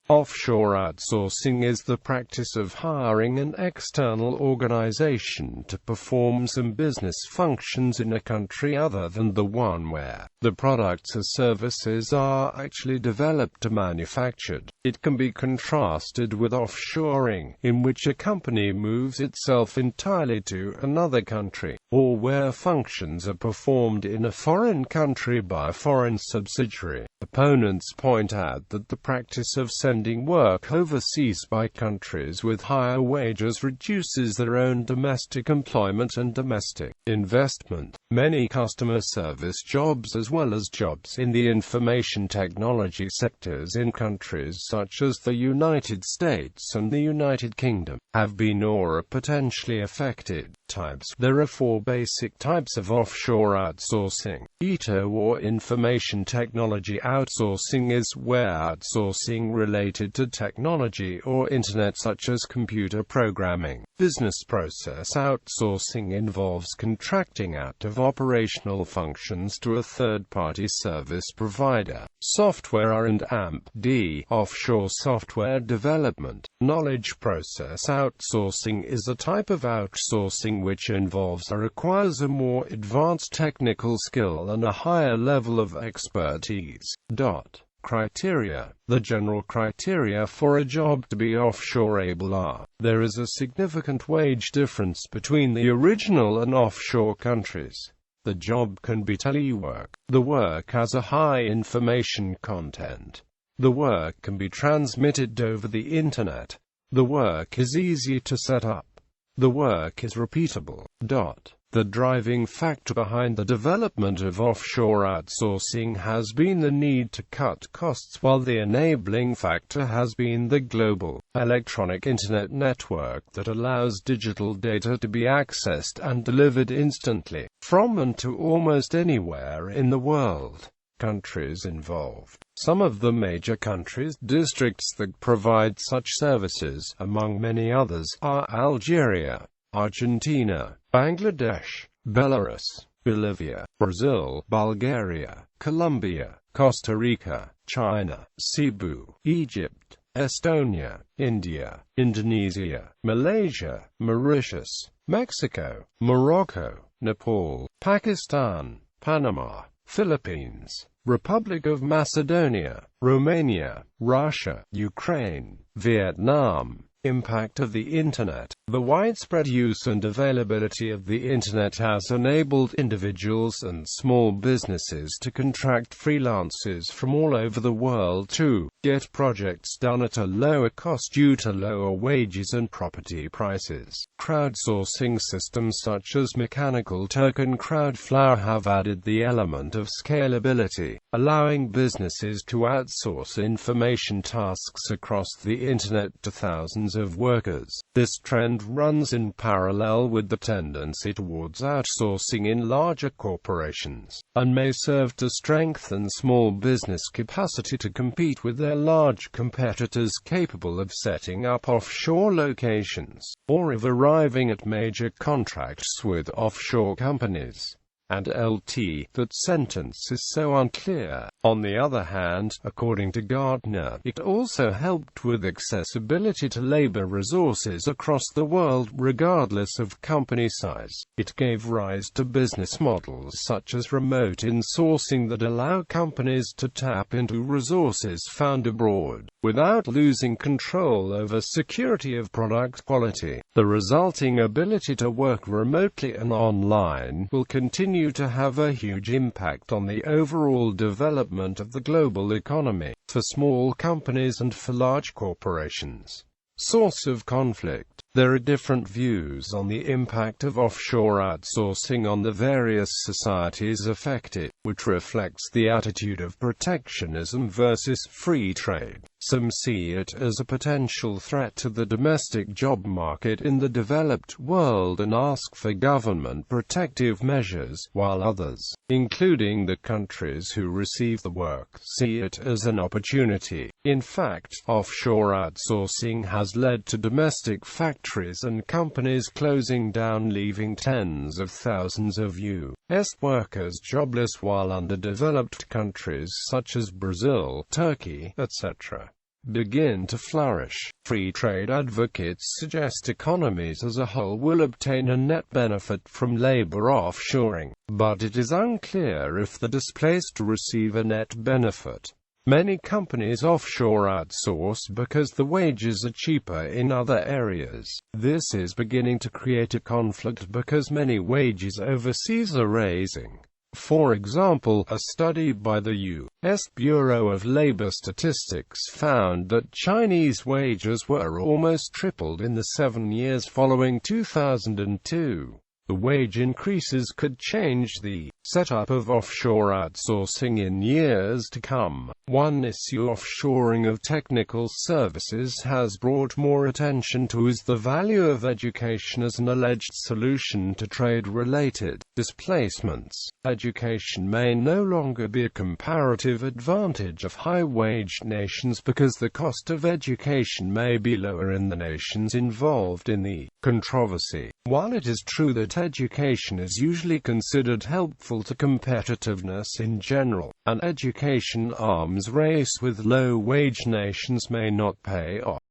Offshore outsourcing is the practice of hiring an external organization to perform some business functions in a country other than the one where the products or services are actually developed or manufactured. It can be contrasted with offshoring, in which a company moves itself entirely to another country, or where functions are performed in a foreign country by a foreign subsidiary. Opponents point out that the practice of sending work overseas by countries with higher wages reduces their own domestic employment and domestic investment. Many customer service jobs as well as jobs in the information technology sectors in countries such as the United States and the United Kingdom have been or are potentially affected. Types. There are four basic types of offshore outsourcing. ITO or information technology outsourcing is where outsourcing related to technology or internet such as computer programming. Business process outsourcing involves contracting out of operational functions to a third-party service provider. Software R&D, offshore software development. Knowledge process outsourcing is a type of outsourcing which involves or requires a more advanced technical skill and a higher level of expertise. Criteria. The general criteria for a job to be offshoreable are: there is a significant wage difference between the original and offshore countries. The job can be telework. The work has a high information content. The work can be transmitted over the internet. The work is easy to set up. The work is repeatable. The driving factor behind the development of offshore outsourcing has been the need to cut costs, while the enabling factor has been the global, electronic internet network that allows digital data to be accessed and delivered instantly, from and to almost anywhere in the world. Countries involved. Some of the major countries, districts that provide such services, among many others, are Algeria, Argentina, Bangladesh, Belarus, Bolivia, Brazil, Bulgaria, Colombia, Costa Rica, China, Cebu, Egypt, Estonia, India, Indonesia, Malaysia, Mauritius, Mexico, Morocco, Nepal, Pakistan, Panama, Philippines, Republic of Macedonia, Romania, Russia, Ukraine, Vietnam. Impact of the Internet. The widespread use and availability of the Internet has enabled individuals and small businesses to contract freelancers from all over the world to get projects done at a lower cost due to lower wages and property prices. Crowdsourcing systems such as Mechanical Turk and Crowdflower have added the element of scalability, allowing businesses to outsource information tasks across the Internet to thousands of workers. This trend runs in parallel with the tendency towards outsourcing in larger corporations, and may serve to strengthen small business capacity to compete with their large competitors capable of setting up offshore locations, or of arriving at major contracts with offshore companies. And that sentence is so unclear. On the other hand, according to Gardner, it also helped with accessibility to labor resources across the world regardless of company size. It gave rise to business models such as remote insourcing that allow companies to tap into resources found abroad, without losing control over security of product quality. The resulting ability to work remotely and online will continue to have a huge impact on the overall development of the global economy, for small companies and for large corporations. Source of conflict. There are different views on the impact of offshore outsourcing on the various societies affected, which reflects the attitude of protectionism versus free trade. Some see it as a potential threat to the domestic job market in the developed world and ask for government protective measures, while others, including the countries who receive the work, see it as an opportunity. In fact, offshore outsourcing has led to domestic factories and companies closing down, leaving tens of thousands of U.S. workers jobless, while underdeveloped countries such as Brazil, Turkey, etc. begin to flourish. Free trade advocates suggest economies as a whole will obtain a net benefit from labor offshoring, but it is unclear if the displaced receive a net benefit. Many companies offshore outsource because the wages are cheaper in other areas. This is beginning to create a conflict because many wages overseas are rising. For example, a study by the U.S. Bureau of Labor Statistics found that Chinese wages were almost tripled in the 7 years following 2002. The wage increases could change the setup of offshore outsourcing in years to come. One issue offshoring of technical services has brought more attention to is the value of education as an alleged solution to trade-related displacements. Education may no longer be a comparative advantage of high-waged nations because the cost of education may be lower in the nations involved in the controversy. While it is true that education is usually considered helpful to competitiveness in general, an education arms race with low-wage nations may not pay off.